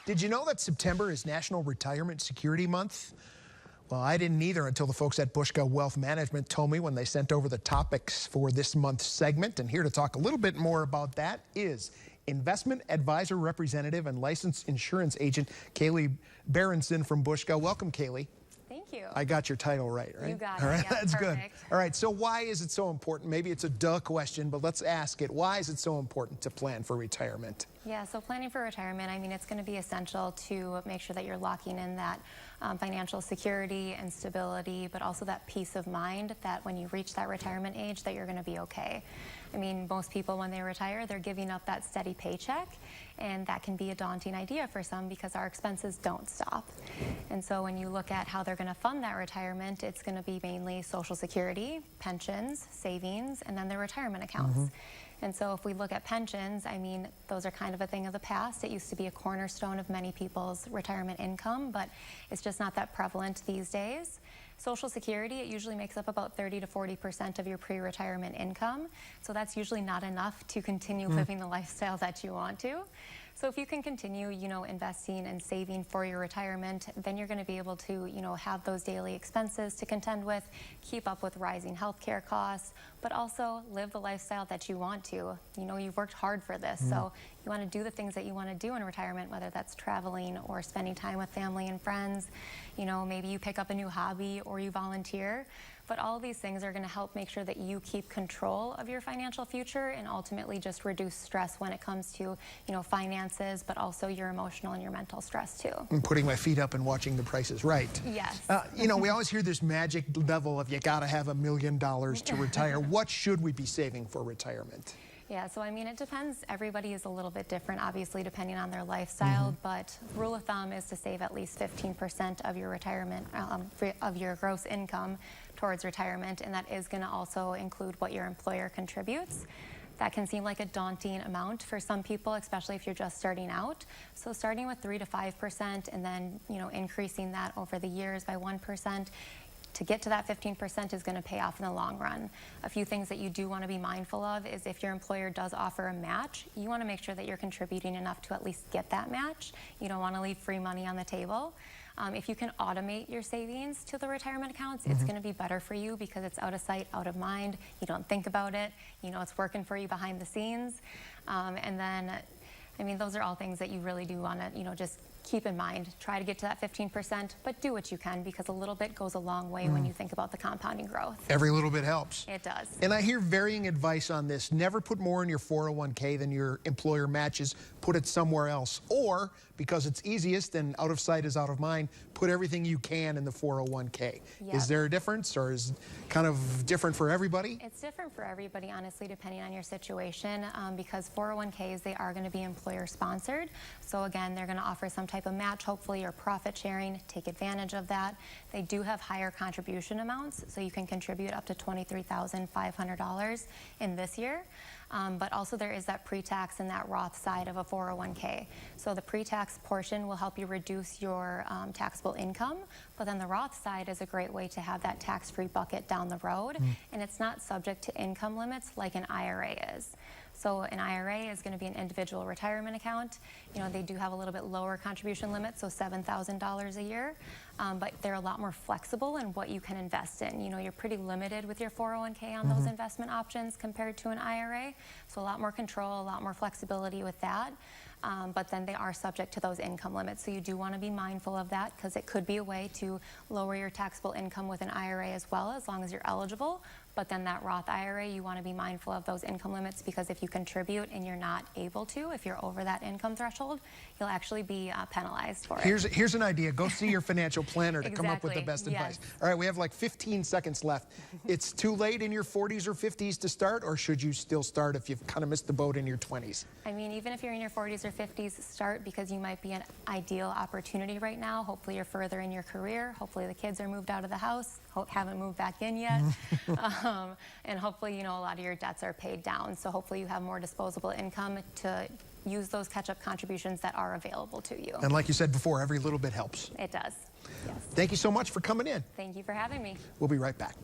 Did you know that September is National Retirement Security Month? Well, I didn't either until the folks at Buska Wealth Management told me when they sent over the topics for this month's segment. And here to talk a little bit more about that is investment advisor representative and licensed insurance agent Kailey Berendsen from Buska. Welcome, Kailey. Thank you. I got your title right? You got it. All right, Yeah, that's perfect. good. All right, so why is it so important? Maybe it's a duh question, but let's ask it. Why is it so important to plan for retirement? Yeah, so planning for retirement, I mean, it's going to be essential to make sure that you're locking in that financial security and stability, but also that peace of mind that when you reach that retirement age that you're going to be okay. I mean, most people when they retire, they're giving up that steady paycheck, and that can be a daunting idea for some because our expenses don't stop. And so when you look at how they're going to fund that retirement, it's going to be mainly Social Security, pensions, savings, and then their retirement accounts. And so if we look at pensions, I mean, those are kind of a thing of the past. It used to be a cornerstone of many people's retirement income, but it's just not that prevalent these days. Social Security, it usually makes up about 30 to 40% of your pre-retirement income. So that's usually not enough to continue living the lifestyle that you want to. So if you can continue, investing and saving for your retirement, then you're going to be able to, have those daily expenses to contend with, keep up with rising healthcare costs, but also live the lifestyle that you want to. You've worked hard for this, so you want to do the things that you want to do in retirement, whether that's traveling or spending time with family and friends. Maybe you pick up a new hobby or you volunteer. But all of these things are going to help make sure that you keep control of your financial future and ultimately just reduce stress when it comes to, finances, but also your emotional and your mental stress too. I'm putting my feet up and watching The Price is Right. Yes. We always hear this magic level of you got to have $1 million to retire. What should we be saving for retirement? Yeah, so I mean, it depends. Everybody is a little bit different, obviously, depending on their lifestyle, but rule of thumb is to save at least 15% of your retirement, of your gross income towards retirement, and that is going to also include what your employer contributes. That can seem like a daunting amount for some people, especially if you're just starting out. So starting with 3 to 5% and then, increasing that over the years by 1%. To get to that 15% is going to pay off in the long run. A few things that you do want to be mindful of is if your employer does offer a match, you want to make sure that you're contributing enough to at least get that match. You don't want to leave free money on the table. If you can automate your savings to the retirement accounts, it's going to be better for you because it's out of sight, out of mind. You don't think about it. It's working for you behind the scenes. And then, I mean, those are all things that you really do want to, just keep in mind. Try to get to that 15%, but do what you can because a little bit goes a long way when you think about the compounding growth. Every little bit helps. It does. And I hear varying advice on this. Never put more in your 401k than your employer matches. Put it somewhere else. Or, because it's easiest and out of sight is out of mind, put everything you can in the 401k. Yep. Is there a difference, or is it kind of different for everybody? It's different for everybody, honestly, depending on your situation, because 401ks, they are going to be employer sponsored. So again, they're going to offer some type of match, hopefully, or profit sharing. Take advantage of that. They do have higher contribution amounts, so you can contribute up to $23,500 in this year. But also there is that pre-tax and that Roth side of a 401k. So the pre-tax portion will help you reduce your taxable income, but then the Roth side is a great way to have that tax-free bucket down the road, and it's not subject to income limits like an IRA is. So an IRA is going to be an individual retirement account. They do have a little bit lower contribution limit, so $7,000 a year, but they're a lot more flexible in what you can invest in. You're pretty limited with your 401k on those investment options compared to an IRA, so a lot more control, a lot more flexibility with that. But then they are subject to those income limits. So you do want to be mindful of that because it could be a way to lower your taxable income with an IRA as well, as long as you're eligible. But then that Roth IRA, you want to be mindful of those income limits because if you contribute and you're not able to, if you're over that income threshold, you'll actually be penalized for it. Here's an idea. Go see your financial planner to come up with the best advice. All right, we have like 15 seconds left. It's too late in your 40s or 50s to start, or should you still start if you've kind of missed the boat in your 20s? I mean, even if you're in your 40s or 50s, start because you might be an ideal opportunity right now. Hopefully you're further in your career. Hopefully the kids are moved out of the house, haven't moved back in yet. And hopefully, a lot of your debts are paid down. So hopefully you have more disposable income to use those catch-up contributions that are available to you. And like you said before, every little bit helps. It does. Yes. Thank you so much for coming in. Thank you for having me. We'll be right back.